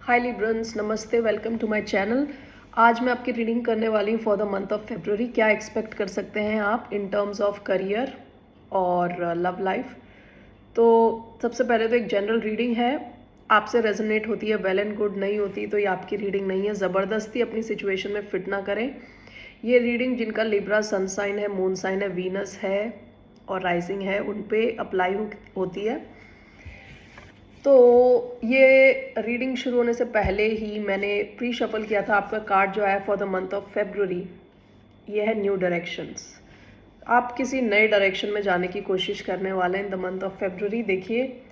हाय Librans, नमस्ते, welcome to my channel. आज मैं आपकी रीडिंग करने वाली हूँ for the month of February. क्या एक्सपेक्ट कर सकते हैं आप इन टर्म्स ऑफ करियर और लव लाइफ। तो सबसे पहले तो एक जनरल रीडिंग है, आपसे रेजोनेट होती है वेल एंड गुड, नहीं होती तो ये आपकी रीडिंग नहीं है। ज़बरदस्ती अपनी सिचुएशन में फिट ना करें। ये रीडिंग जिनका लिब्रा सन साइन है, मून साइन है, वीनस है और राइजिंग है, उन पे अप्लाई होती है। तो ये रीडिंग शुरू होने से पहले ही मैंने प्री शफल किया था। आपका कार्ड जो है for the month of February, ये है न्यू डायरेक्शंस। आप किसी नए डायरेक्शन में जाने की कोशिश करने वाले हैं इन द मंथ ऑफ फेब्रुअरी। देखिए,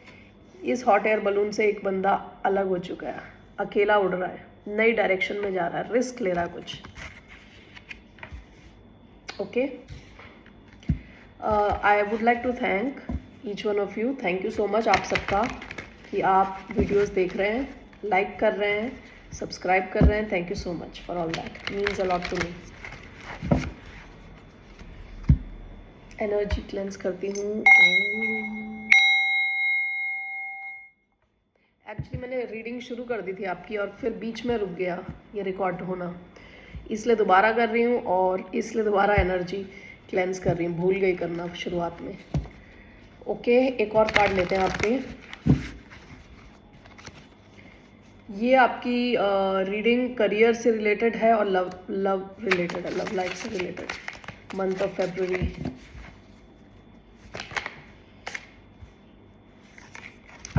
इस हॉट एयर बलून से एक बंदा अलग हो चुका है, अकेला उड़ रहा है, नई डायरेक्शन में जा रहा है, रिस्क ले रहा है कुछ। Okay, I would like to thank each one of you. Thank you so much आप सबका कि आप वीडियोस देख रहे हैं, लाइक कर रहे हैं, सब्सक्राइब कर रहे हैं। Thank you so much for all that, means a lot to me. Energy cleanse करती हूँ। एक्चुअली मैंने रीडिंग शुरू कर दी थी आपकी और फिर बीच में रुक गया ये रिकॉर्ड होना, इसलिए दोबारा कर रही हूँ और इसलिए दोबारा एनर्जी क्लेंस कर रही हूँ, भूल गई करना शुरुआत में। ओके, एक और कार्ड लेते हैं आपके। ये आपकी रीडिंग करियर से रिलेटेड है और लव रिलेटेड है, लव लाइफ से रिलेटेड मंथ ऑफ फेब्रुअरी।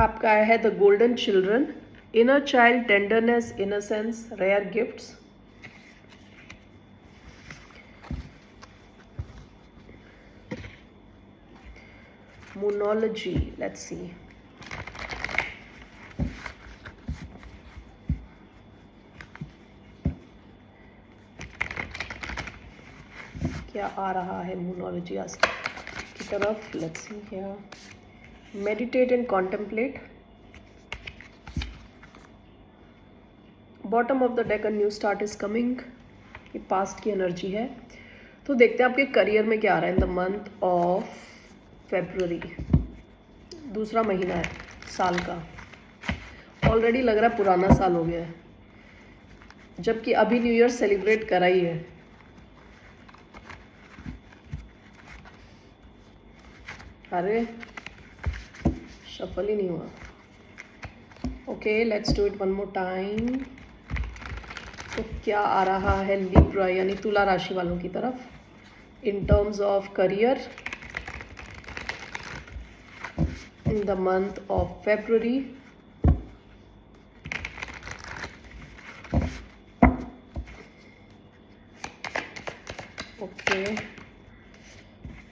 आपका आया है the golden children, inner child, tenderness, innocence, rare gifts. Moonology, let's see. क्या आ रहा है मूनोलॉजी आज की तरफ, let's see here. Meditate and contemplate. Bottom of the deck, a new start is coming. ये पास्ट की एनर्जी है। तो देखते हैं आपके करियर में क्या आ रहा है in the month of February. दूसरा महीना है साल का, ऑलरेडी लग रहा है पुराना साल हो गया है, जबकि अभी न्यू ईयर सेलिब्रेट करा ही है। अरे शफल ही नहीं हुआ। Okay, let's do it one more time. तो क्या आ रहा है लिब्रा यानी तुला राशि वालों की तरफ in terms of career in the month of February. Okay,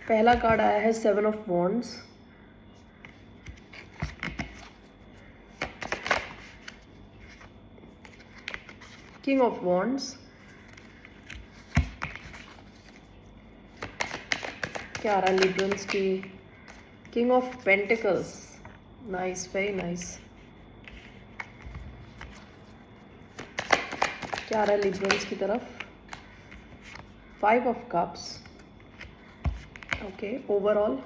पहला कार्ड आया है seven of wands. King of wands. क्या आ रहा है लिब्रंस की? King of pentacles, nice, very nice. क्या आ रहा है लिब्रंस की तरफ? Five of cups. Okay, overall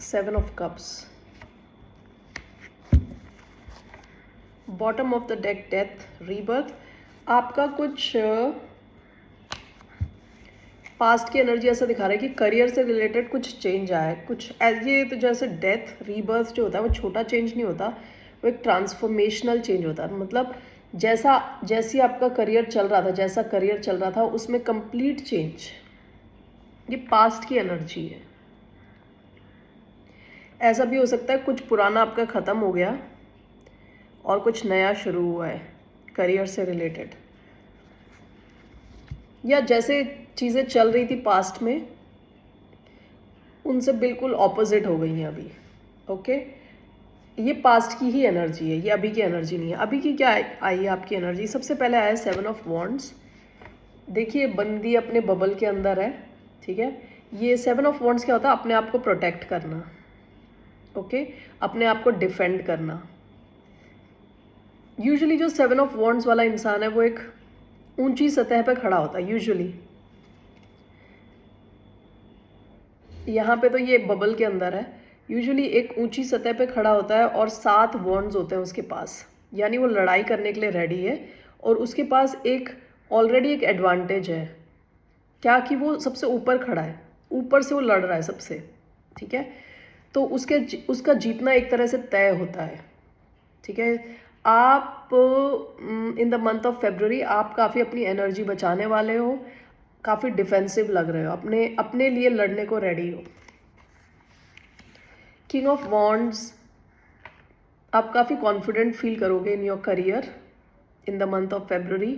seven of cups. Bottom of the deck, death, rebirth. आपका कुछ पास्ट की एनर्जी ऐसा दिखा रहा है कि करियर से रिलेटेड कुछ चेंज आया है, कुछ ये तो जैसे डेथ रीबर्थ जो होता है वो छोटा चेंज नहीं होता, वो एक ट्रांसफॉर्मेशनल चेंज होता है। मतलब जैसी आपका करियर चल रहा था, जैसा करियर चल रहा था उसमें कंप्लीट चेंज, ये पास्ट की एनर्जी है। ऐसा भी हो सकता है कुछ पुराना आपका ख़त्म हो गया और कुछ नया शुरू हुआ है करियर से रिलेटेड, या जैसे चीज़ें चल रही थी पास्ट में उनसे बिल्कुल ऑपोजिट हो गई हैं अभी। ओके, ये पास्ट की ही एनर्जी है, ये अभी की एनर्जी नहीं है। अभी की क्या आई है आपकी एनर्जी? सबसे पहले आया सेवन ऑफ वॉन्ड्स। देखिए, बंदी अपने बबल के अंदर है, ठीक है। ये सेवन ऑफ वॉन्ड्स क्या होता है? अपने आप को प्रोटेक्ट करना, ओके, अपने आप को डिफेंड करना। यूजुअली जो सेवन ऑफ वॉन्ड्स वाला इंसान है वो एक ऊंची सतह पर खड़ा होता है यूजुअली। यहाँ पे तो ये बबल के अंदर है, यूजुअली एक ऊंची सतह पे खड़ा होता है और 7 वॉन्ड्स होते हैं उसके पास, यानी वो लड़ाई करने के लिए रेडी है और उसके पास एक ऑलरेडी एक एडवांटेज है, क्या कि वो सबसे ऊपर खड़ा है, ऊपर से वो लड़ रहा है सबसे, ठीक है। तो उसका जीतना एक तरह से तय होता है, ठीक है। आप इन द मंथ ऑफ फेब्रुवरी आप काफ़ी अपनी एनर्जी बचाने वाले हो, काफ़ी डिफेंसिव लग रहे हो, अपने अपने लिए लड़ने को रेडी हो। किंग ऑफ वॉन्ड्स, आप काफ़ी कॉन्फिडेंट फील करोगे in your career in the month of February.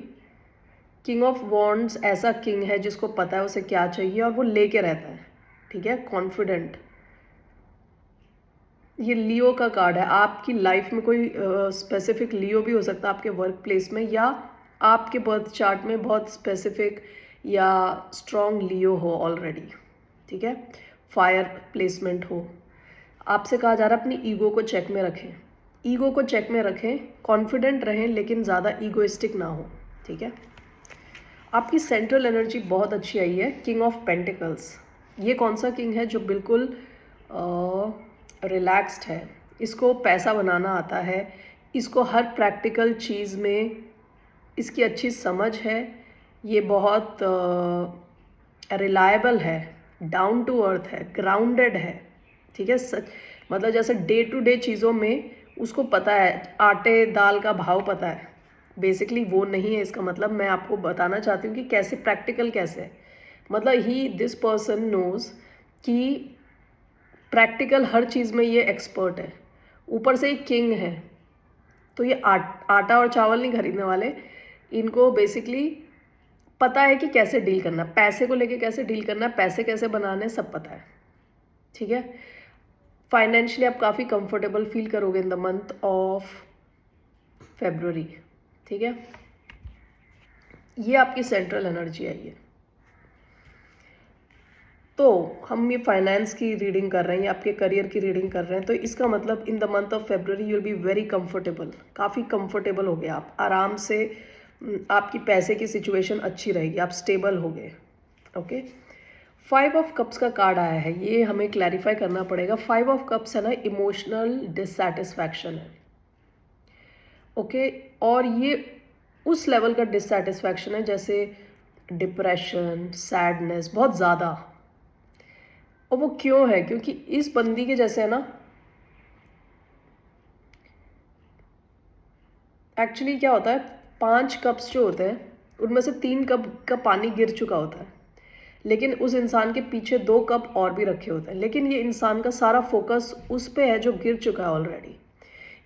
King of wands ऐसा किंग है जिसको पता है उसे क्या चाहिए और वो लेके रहता है, ठीक है, कॉन्फिडेंट। ये लियो का कार्ड है। आपकी लाइफ में कोई स्पेसिफिक लियो भी हो सकता है आपके वर्क प्लेस में, या आपके बर्थ चार्ट में बहुत स्पेसिफिक या स्ट्रॉन्ग लियो हो ऑलरेडी, ठीक है, फायर प्लेसमेंट हो। आपसे कहा जा रहा है अपनी ईगो को चेक में रखें, ईगो को चेक में रखें, कॉन्फिडेंट रहें लेकिन ज़्यादा ईगोइस्टिक ना हो, ठीक है। आपकी सेंट्रल एनर्जी बहुत अच्छी आई है, किंग ऑफ पेंटिकल्स। ये कौन सा किंग है जो बिल्कुल रिलैक्स्ड है, इसको पैसा बनाना आता है, इसको हर प्रैक्टिकल चीज़ में इसकी अच्छी समझ है, ये बहुत रिलायबल है, डाउन टू अर्थ है, ग्राउंडेड है, ठीक है। मतलब जैसे डे टू डे चीज़ों में उसको पता है, आटे दाल का भाव पता है, बेसिकली वो नहीं है इसका मतलब। मैं आपको बताना चाहती हूँ कि कैसे प्रैक्टिकल कैसे है, मतलब दिस पर्सन नोज कि प्रैक्टिकल हर चीज़ में ये एक्सपर्ट है, ऊपर से एक किंग है, तो ये आटा और चावल नहीं खरीदने वाले, इनको बेसिकली पता है कि कैसे डील करना, पैसे को लेके कैसे डील करना, पैसे कैसे बनाने, सब पता है, ठीक है। फाइनेंशियली आप काफ़ी कंफर्टेबल फील करोगे इन द मंथ ऑफ फेब्रुवरी, ठीक है। ये आपकी सेंट्रल एनर्जी आई है। तो हम ये फाइनेंस की रीडिंग कर रहे हैं या आपके करियर की रीडिंग कर रहे हैं, तो इसका मतलब इन the month of February you will be very comfortable, काफ़ी कंफर्टेबल हो गए आप, आराम से आपकी पैसे की सिचुएशन अच्छी रहेगी, आप स्टेबल हो गए, ओके। 5 ऑफ कप्स का कार्ड आया है, ये हमें क्लैरिफाई करना पड़ेगा। 5 ऑफ कप्स है ना, इमोशनल डिससेटिस्फैक्शन है, ओके। और ये उस लेवल का डिससेटिस्फैक्शन है जैसे डिप्रेशन, सैडनेस, बहुत ज़्यादा। और वो क्यों है, क्योंकि इस बंदी के जैसे है ना, एक्चुअली क्या होता है, 5 कप्स जो होते हैं उनमें से 3 कप का पानी गिर चुका होता है, लेकिन उस इंसान के पीछे 2 कप और भी रखे होते हैं, लेकिन ये इंसान का सारा फोकस उस पे है जो गिर चुका है ऑलरेडी,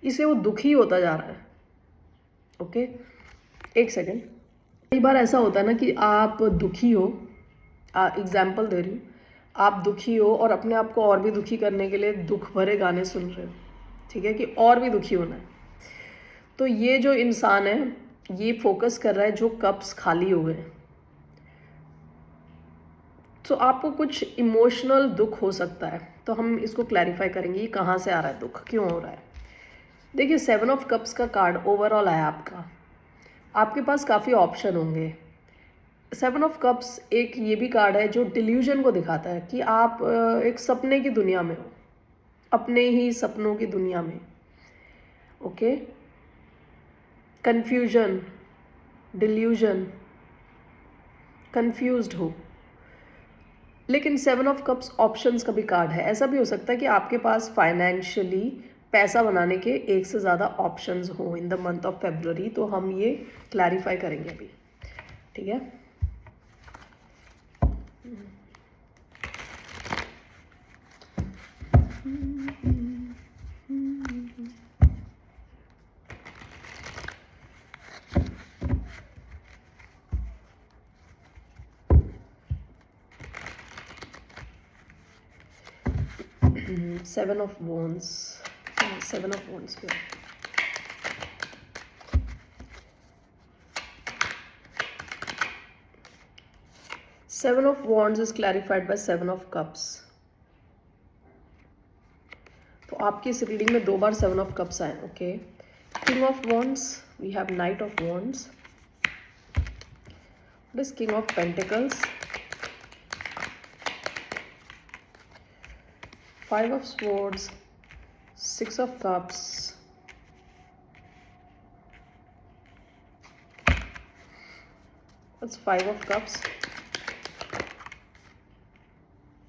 इसे वो दुखी होता जा रहा है, ओके। एक सेकेंड। कई बार ऐसा होता है ना कि आप दुखी हो, एग्जाम्पल दे रही हूँ, आप दुखी हो और अपने आप को और भी दुखी करने के लिए दुख भरे गाने सुन रहे हो, ठीक है, कि और भी दुखी होना है। तो ये जो इंसान है ये फोकस कर रहा है जो कप्स खाली हुए हैं। तो आपको कुछ इमोशनल दुख हो सकता है, तो हम इसको क्लैरिफाई करेंगे ये कहाँ से आ रहा है, दुख क्यों हो रहा है। देखिए 7 ऑफ कप्स का कार्ड ओवरऑल है आपका, आपके पास काफ़ी ऑप्शन होंगे। 7 ऑफ कप्स एक ये भी कार्ड है जो डिल्यूजन को दिखाता है कि आप एक सपने की दुनिया में हो, अपने ही सपनों की दुनिया में, ओके। कन्फ्यूजन, डिल्यूजन, कंफ्यूज्ड हो। लेकिन 7 ऑफ कप्स ऑप्शंस का भी कार्ड है, ऐसा भी हो सकता है कि आपके पास फाइनेंशियली पैसा बनाने के एक से ज़्यादा ऑप्शंस हो in the month of February, तो हम ये क्लैरिफाई करेंगे अभी, ठीक है। Seven of wands, 7 of wands पे seven of wands is clarified by 7 of cups. तो आपकी इस रीडिंग में 2 बार 7 ऑफ कप्स आए, okay. King of wands, we have knight of wands, this king of pentacles, 5 of swords, 6 of cups, that's 5 of cups,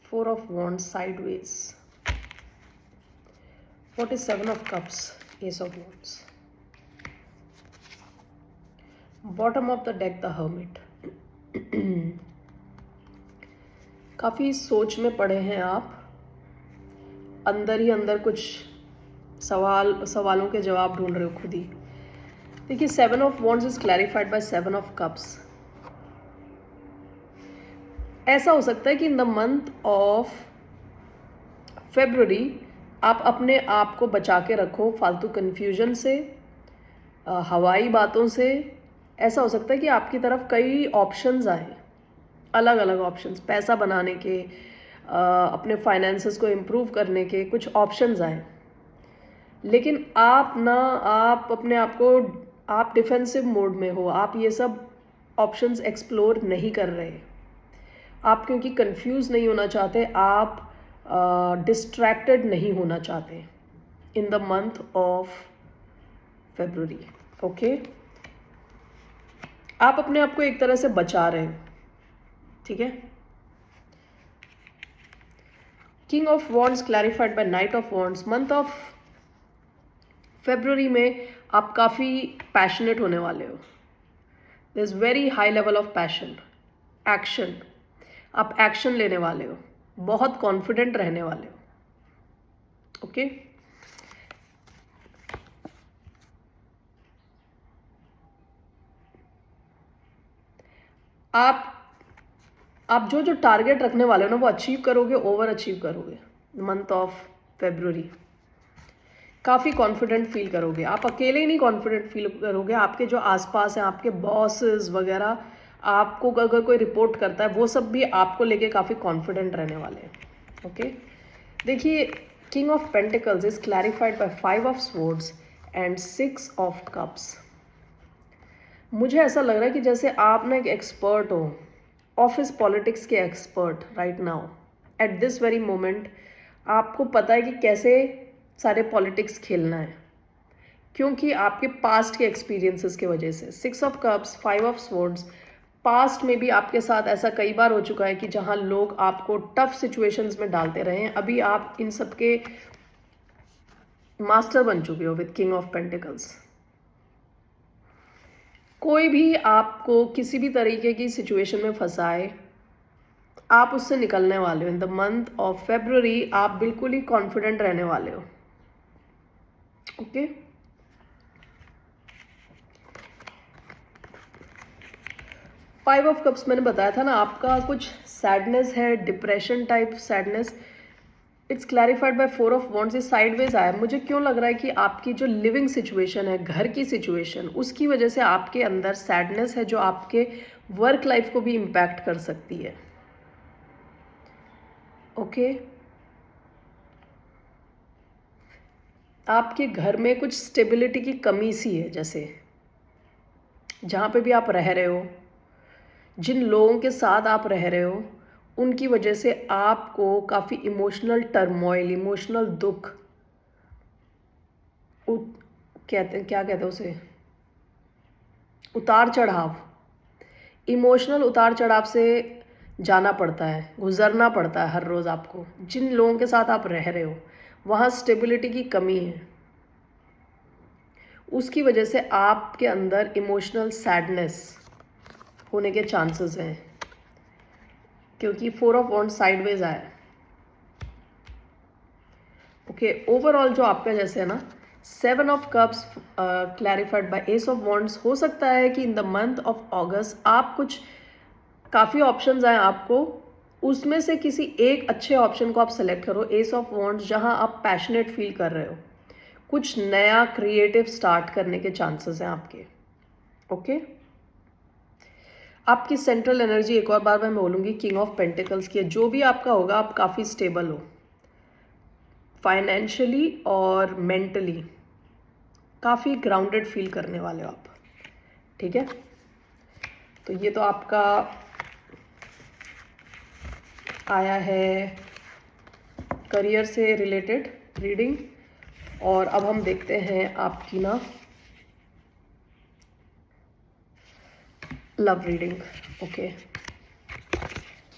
4 of wands sideways. What is 7 of cups? Ace of wands. Bottom of the deck, the hermit. काफ़ी सोच में पड़े हैं आप, अंदर ही अंदर कुछ सवालों के जवाब ढूंढ रहे हो खुद ही. देखिए 7 of wands is clarified by 7 of cups. ऐसा हो सकता है कि in the month of February आप अपने आप को बचा के रखो फालतू कन्फ्यूजन से, हवाई बातों से. ऐसा हो सकता है कि आपकी तरफ कई ऑप्शंस आए, अलग अलग ऑप्शंस, पैसा बनाने के, अपने फाइनेंसेस को इम्प्रूव करने के कुछ ऑप्शंस आए, लेकिन आप अपने आप को, आप डिफेंसिव मोड में हो, आप ये सब ऑप्शंस एक्सप्लोर नहीं कर रहे. आप क्योंकि कंफ्यूज नहीं होना चाहते, आप डिस्ट्रैक्टेड नहीं होना चाहते इन the month of February. Okay, आप अपने आप को एक तरह से बचा रहे हैं. ठीक है. King of wands clarified by knight of wands. Month of February में आप काफ़ी पैशनेट होने वाले हो. There is very high level of passion, action. आप एक्शन लेने वाले हो, बहुत कॉन्फिडेंट रहने वाले हो. ओके. आप जो जो टारगेट रखने वाले हो ना, वो अचीव करोगे, ओवर अचीव करोगे. मंथ ऑफ फेब्रुअरी काफ़ी कॉन्फिडेंट फील करोगे. आप अकेले ही नहीं कॉन्फिडेंट फील करोगे, आपके जो आसपास हैं, आपके बॉसेस वगैरह, आपको अगर कोई रिपोर्ट करता है, वो सब भी आपको लेके काफ़ी कॉन्फिडेंट रहने वाले हैं. ओके. देखिए king of pentacles is clarified by 5 of swords and 6 of cups. मुझे ऐसा लग रहा है कि जैसे आप ना एक एक्सपर्ट हो, ऑफिस पॉलिटिक्स के expert. Right now at this very moment आपको पता है कि कैसे सारे पॉलिटिक्स खेलना है, क्योंकि आपके पास्ट के एक्सपीरियंसेस की वजह से. 6 of cups, 5 of swords. Past में भी आपके साथ ऐसा कई बार हो चुका है कि जहां लोग आपको टफ सिचुएशंस में डालते रहे हैं. अभी आप इन सब के मास्टर बन चुके हो विद किंग ऑफ पेंटिकल्स. कोई भी आपको किसी भी तरीके की सिचुएशन में फंसाए, आप उससे निकलने वाले हो. In the month of February आप बिल्कुल ही कॉन्फिडेंट रहने वाले हो. ओके. फाइव ऑफ कप्स मैंने बताया था ना, आपका कुछ सैडनेस है, depression type sadness. It's clarified by 4 of wands. इस साइडवेज आया. मुझे क्यों लग रहा है कि आपकी जो लिविंग सिचुएशन है, घर की सिचुएशन, उसकी वजह से आपके अंदर सैडनेस है जो आपके वर्क लाइफ को भी इम्पैक्ट कर सकती है. ओके. आपके घर में कुछ स्टेबिलिटी की कमी सी है, जैसे जहाँ पे भी आप रह रहे हो, जिन लोगों के साथ आप रह रहे हो, उनकी वजह से आपको काफ़ी इमोशनल टर्मोइल, इमोशनल दुख, क्या कहते हैं उसे, उतार चढ़ाव, इमोशनल उतार चढ़ाव से जाना पड़ता है, गुजरना पड़ता है हर रोज़ आपको. जिन लोगों के साथ आप रह रहे हो वहाँ स्टेबिलिटी की कमी है, उसकी वजह से आपके अंदर इमोशनल सैडनेस होने के चांसेस हैं, क्योंकि 4 ऑफ वॉन्ड्स साइडवेज आया. ओके. ओवरऑल जो आपका जैसे है ना, 7 of cups clarified by S of wands. हो सकता है कि इन द मंथ ऑफ अगस्त आप कुछ काफ़ी ऑप्शंस आए आपको, उसमें से किसी एक अच्छे ऑप्शन को आप सेलेक्ट करो. एस ऑफ वॉन्ड्स, जहां आप पैशनेट फील कर रहे हो, कुछ नया क्रिएटिव स्टार्ट करने के चांसेस हैं आपके. ओके. आपकी सेंट्रल एनर्जी एक और बार मैं बोलूँगी किंग ऑफ पेंटिकल्स की है. जो भी आपका होगा, आप काफ़ी स्टेबल हो फाइनेंशियली और मेंटली, काफ़ी ग्राउंडेड फील करने वाले हो आप. ठीक है. तो ये तो आपका आया है करियर से रिलेटेड रीडिंग। और अब हम देखते हैं आपकी ना love reading. Okay,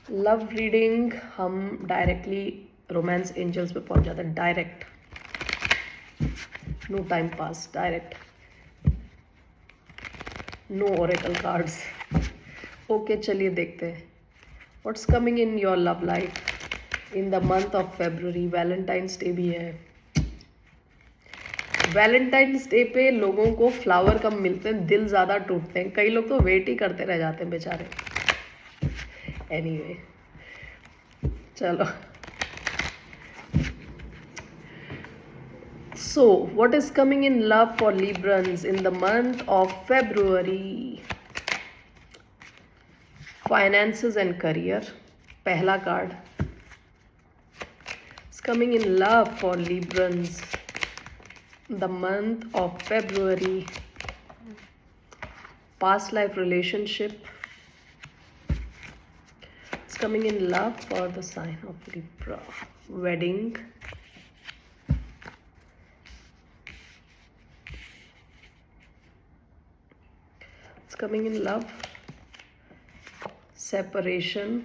love reading हम डायरेक्टली रोमांस एंजल्स पे पहुंच जाते हैं, direct, no time pass, direct, no oracle cards. Okay, चलिए देखते हैं what's coming in your love life in the month of February. Valentine's day भी है। वैलेंटाइंस डे पे लोगों को फ्लावर कम मिलते हैं, दिल ज़्यादा टूटते हैं, कई लोग तो वेट ही करते रह जाते हैं बेचारे। एनीवे, चलो। So, what is coming in love for Librans in the month of February? Finances and career. पहला card. It's coming in love for Librans the month of February. Past life relationship. It's coming in love for the sign of Libra. Wedding. It's coming in love. Separation.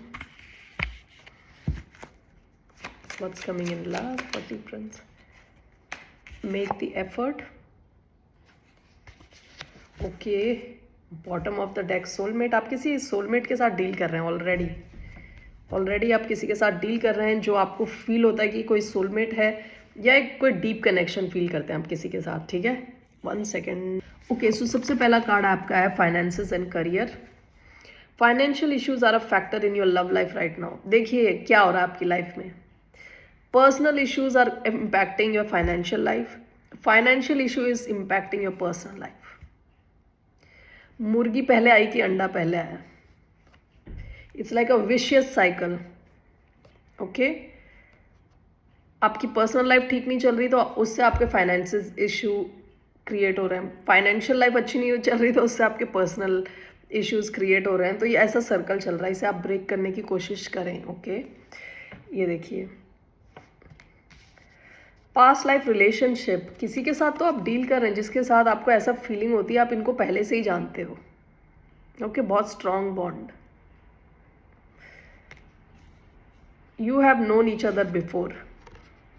What's coming in love for Librans? Make the effort. Okay, bottom of the deck, soulmate. आप किसी soulmate के साथ deal कर रहे हैं already आप किसी के साथ डील कर रहे हैं जो आपको फील होता है कि कोई सोलमेट है, या एक कोई डीप कनेक्शन फील करते हैं आप किसी के साथ, ठीक है। 1 सेकेंड। ओके, सो सबसे पहला कार्ड आपका है finances and career. Financial issues are a factor in your love life right now. देखिए क्या हो रहा है आपकी लाइफ में। Personal issues are impacting your financial life, financial issue is impacting your personal life. मुर्गी पहले आई कि अंडा पहले आया, it's like a vicious cycle. Okay, आपकी पर्सनल लाइफ ठीक नहीं चल रही तो उससे आपके फाइनेंशियल इशू क्रिएट हो रहे हैं, फाइनेंशियल लाइफ अच्छी नहीं चल रही तो उससे आपके पर्सनल इश्यूज क्रिएट हो रहे हैं। तो ये ऐसा सर्कल चल रहा है, इसे आप ब्रेक करने की कोशिश करें। ओके, ये देखिए, पास्ट लाइफ रिलेशनशिप, किसी के साथ तो आप डील कर रहे हैं जिसके साथ आपको ऐसा फीलिंग होती है आप इनको पहले से ही जानते हो। ओके, बहुत strong bond, you have known each other before.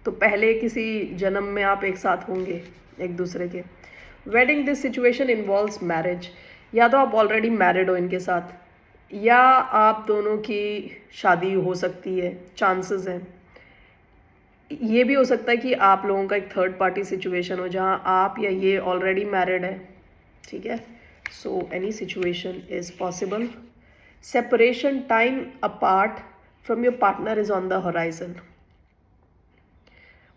तो पहले किसी जन्म में आप एक साथ होंगे एक दूसरे के। Wedding, this situation involves marriage, या तो आप ऑलरेडी मैरिड हो इनके साथ, या आप दोनों की शादी हो सकती है, चांसेस हैं। ये भी हो सकता है कि आप लोगों का एक थर्ड पार्टी सिचुएशन हो जहां आप या ये ऑलरेडी मैरिड है, ठीक है। So any situation is possible. Separation, time apart from your partner is on the horizon.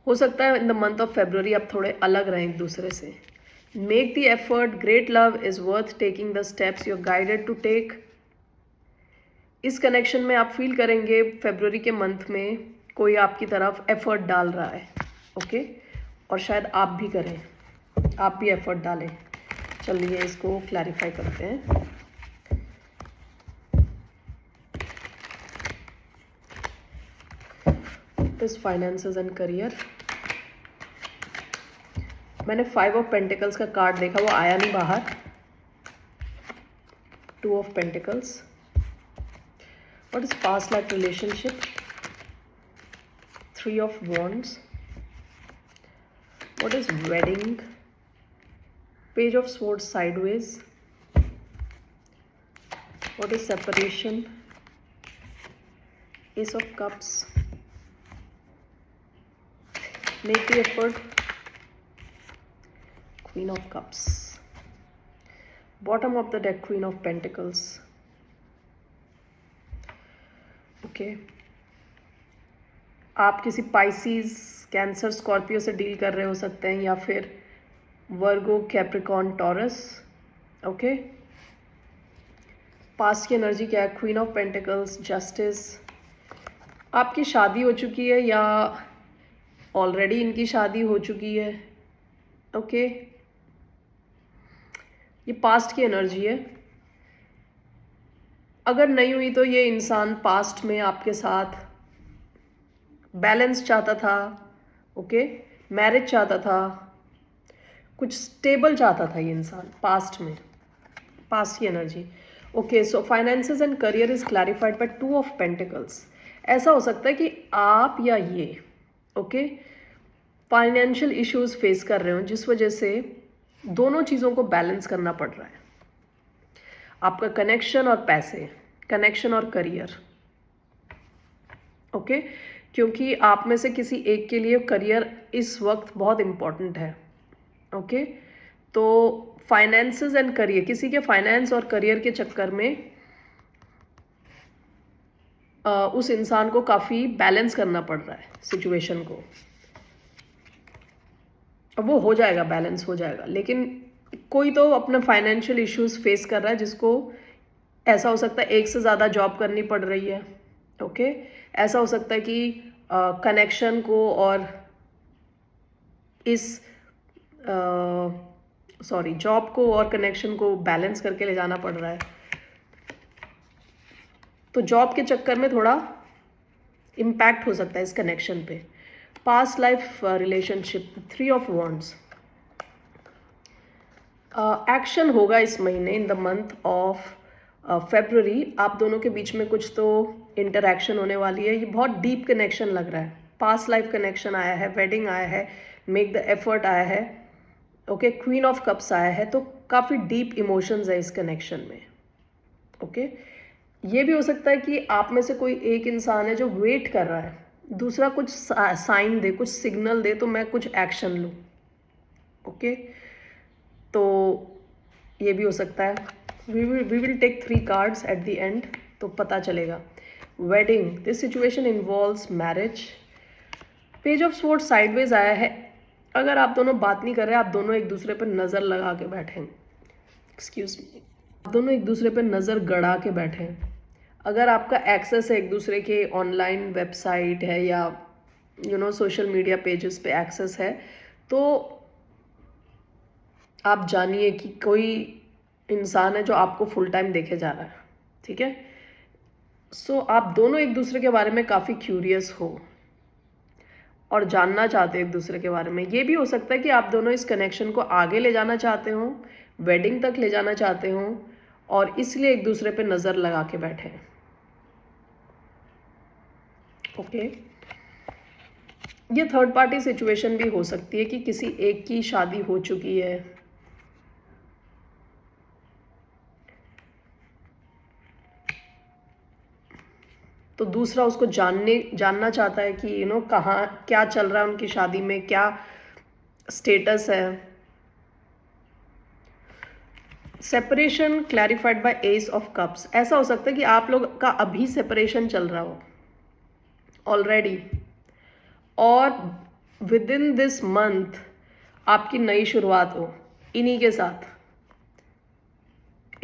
हो सकता है in the month of February आप थोड़े अलग रहें एक दूसरे से। Make the effort, great love is worth taking the steps you are guided to take. इस कनेक्शन में आप फील करेंगे फेब्रुअरी के मंथ में कोई आपकी तरफ एफर्ट डाल रहा है। ओके, और शायद आप भी करें, आप भी एफर्ट डालें। चलिए इसको क्लैरिफाई करते हैं। दिस फाइनेंसेस एंड करियर, मैंने 5 ऑफ पेंटिकल्स का कार्ड देखा, वो आया नहीं बाहर। 2 of pentacles, what is past life relationship, 3 of wands, what is wedding, page of swords sideways, what is separation, ace of cups, make the effort, queen of cups, bottom of the deck, queen of pentacles. Okay, आप किसी Pisces, cancer, Scorpio से deal कर रहे हो सकते हैं, या फिर वर्गो, कैप्रिकॉन, टॉरस। ओके, पास्ट की एनर्जी क्या है, क्वीन ऑफ पेंटिकल्स, जस्टिस। आपकी शादी हो चुकी है या ऑलरेडी इनकी शादी हो चुकी है। ओके, ये पास्ट की एनर्जी है। अगर नहीं हुई तो ये इंसान पास्ट में आपके साथ बैलेंस चाहता था, ओके, मैरिज चाहता था, कुछ स्टेबल चाहता था ये इंसान पास्ट में, पास्ट की energy. Okay, so finances and career is clarified by 2 of pentacles. ऐसा हो सकता है कि आप या ये, ओके, फाइनेंशियल इश्यूज फेस कर रहे हो जिस वजह से दोनों चीज़ों को बैलेंस करना पड़ रहा है, आपका कनेक्शन और पैसे, कनेक्शन और करियर, ओके, क्योंकि आप में से किसी एक के लिए करियर इस वक्त बहुत इम्पॉर्टेंट है, ओके। तो फाइनेंसेस एंड करियर, किसी के फाइनेंस और करियर के चक्कर में उस इंसान को काफ़ी बैलेंस करना पड़ रहा है सिचुएशन को। अब वो हो जाएगा, बैलेंस हो जाएगा, लेकिन कोई तो अपना फाइनेंशियल इश्यूज फेस कर रहा है जिसको, ऐसा हो सकता है एक से ज़्यादा जॉब करनी पड़ रही है, ओके। ऐसा हो सकता है कि कनेक्शन को और इस जॉब को और कनेक्शन को बैलेंस करके ले जाना पड़ रहा है। तो जॉब के चक्कर में थोड़ा इम्पैक्ट हो सकता है इस कनेक्शन पे। Past life relationship, 3 of wands, action होगा इस महीने, इन द मंथ ऑफ फेब्रुअरी। आप दोनों के बीच में कुछ तो इंटरैक्शन होने वाली है। ये बहुत डीप कनेक्शन लग रहा है, पास्ट लाइफ कनेक्शन आया है, वेडिंग आया है, मेक द एफर्ट आया है, ओके, क्वीन ऑफ कप्स आया है। तो काफ़ी डीप इमोशंस है इस कनेक्शन में, ओके। ये भी हो सकता है कि आप में से कोई एक इंसान है जो वेट कर रहा है, दूसरा कुछ साइन दे, कुछ सिग्नल दे तो मैं कुछ एक्शन लूँ, ओके। तो ये भी हो सकता है। We will take 3 cards at the end, तो पता चलेगा। Wedding, this situation involves marriage. Page of sword sideways आया है। अगर आप दोनों बात नहीं कर रहे, आप दोनों एक दूसरे पर नज़र लगा के बैठे हैं, एक्सक्यूज मी, आप दोनों एक दूसरे पर नज़र गड़ा के बैठे हैं। अगर आपका एक्सेस है एक दूसरे के ऑनलाइन वेबसाइट है या सोशल मीडिया पेजेस पे एक्सेस है, तो आप जानिए कि कोई इंसान है जो आपको फुल टाइम देखे जा रहा है, ठीक है। सो आप दोनों एक दूसरे के बारे में काफ़ी क्यूरियस हो और जानना चाहते हो एक दूसरे के बारे में। ये भी हो सकता है कि आप दोनों इस कनेक्शन को आगे ले जाना चाहते हो, वेडिंग तक ले जाना चाहते हो, और इसलिए एक दूसरे पे नज़र लगा के बैठे हैं, ओके। ये थर्ड पार्टी सिचुएशन भी हो सकती है कि किसी एक की शादी हो चुकी है, तो दूसरा उसको जानना चाहता है कि कहाँ क्या चल रहा है उनकी शादी में, क्या स्टेटस है। Separation clarified by S of cups. ऐसा हो सकता है कि आप लोग का अभी सेपरेशन चल रहा हो ऑलरेडी, और विद इन दिस मंथ आपकी नई शुरुआत हो इन्हीं के साथ।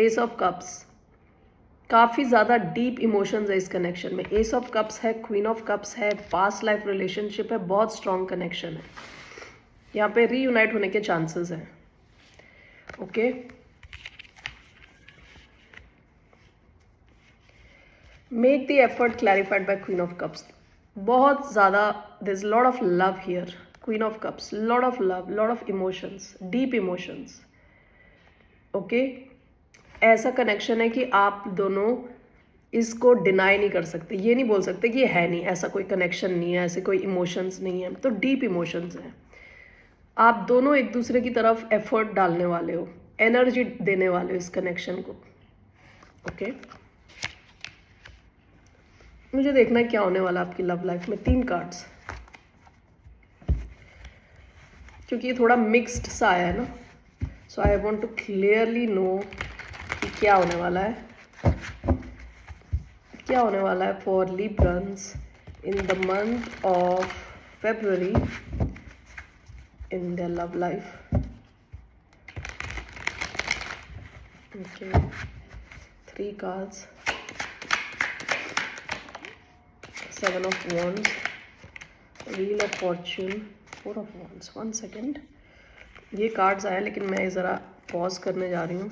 एस ऑफ कप्स, काफ़ी ज़्यादा डीप इमोशंस है इस कनेक्शन में। एस ऑफ कप्स है, क्वीन ऑफ कप्स है, पास्ट लाइफ रिलेशनशिप है, बहुत स्ट्रॉन्ग कनेक्शन है। यहाँ पे रीयूनाइट होने के चांसेस हैं, okay. Make the effort clarified by queen of cups. बहुत ज़्यादा there is lot of love here, queen of cups, lot of love, lot of emotions, deep emotions, okay. ऐसा connection है कि आप दोनों इसको डिनाई नहीं कर सकते, ये नहीं बोल सकते कि ये है नहीं, ऐसा कोई कनेक्शन नहीं है, ऐसे कोई इमोशंस नहीं है। तो डीप इमोशंस हैं, आप दोनों एक दूसरे की तरफ एफर्ट डालने वाले हो, एनर्जी देने वाले हो इस कनेक्शन को, ओके। मुझे देखना है क्या होने वाला आपकी लव लाइफ में। 3 कार्ड्स, क्योंकि ये थोड़ा मिक्स्ड सा आया है ना, so I want to clearly know कि क्या होने वाला है, क्या होने वाला है for Librans in the month of February in their love life, okay. 3 cards, 7 of wands, wheel of fortune, 4 of wands। 1 second, ये कार्ड्स आए लेकिन मैं ज़रा पॉज करने जा रही हूँ,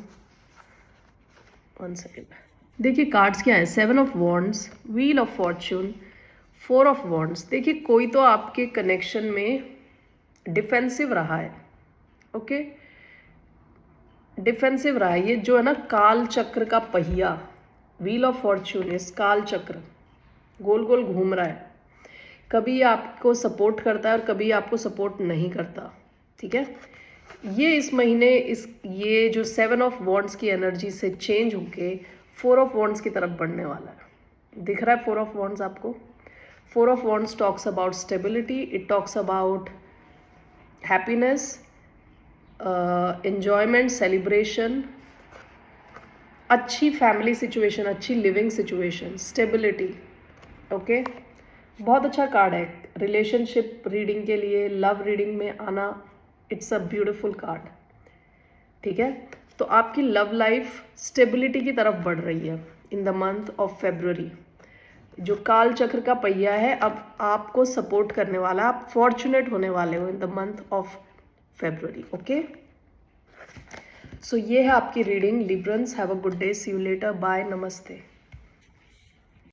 1 second। देखिए कार्ड्स क्या है, 7 of wands, wheel of fortune, 4 of wands, देखिए कोई तो आपके कनेक्शन में डिफेंसिव रहा है, ओके, डिफेंसिव रहा है। ये जो है ना काल चक्र का पहिया, व्हील ऑफ फॉर्च्यून, इस काल चक्र गोल गोल घूम रहा है, कभी आपको सपोर्ट करता है और कभी आपको सपोर्ट नहीं करता, ठीक है। ये इस महीने ये जो 7 ऑफ वॉन्ड्स की एनर्जी से चेंज होके 4 ऑफ वॉन्ड्स की तरफ बढ़ने वाला है। दिख रहा है 4 ऑफ वॉन्ड्स आपको? 4 of wands talks about stability, it talks about happiness, enjoyment, celebration, अच्छी फैमिली सिचुएशन, अच्छी लिविंग सिचुएशन, स्टेबिलिटी, ओके। बहुत अच्छा कार्ड है रिलेशनशिप रीडिंग के लिए, लव रीडिंग में आना, इट्स अ ब्यूटिफुल कार्ड, ठीक है। तो आपकी लव लाइफ स्टेबिलिटी की तरफ बढ़ रही है in the month of February. जो काल चक्र का पहिया है अब आपको सपोर्ट करने वाला, आप फॉर्चुनेट होने वाले हो in the month of February, okay. So ये है आपकी reading Librans. Have a good day, see you later, bye, नमस्ते।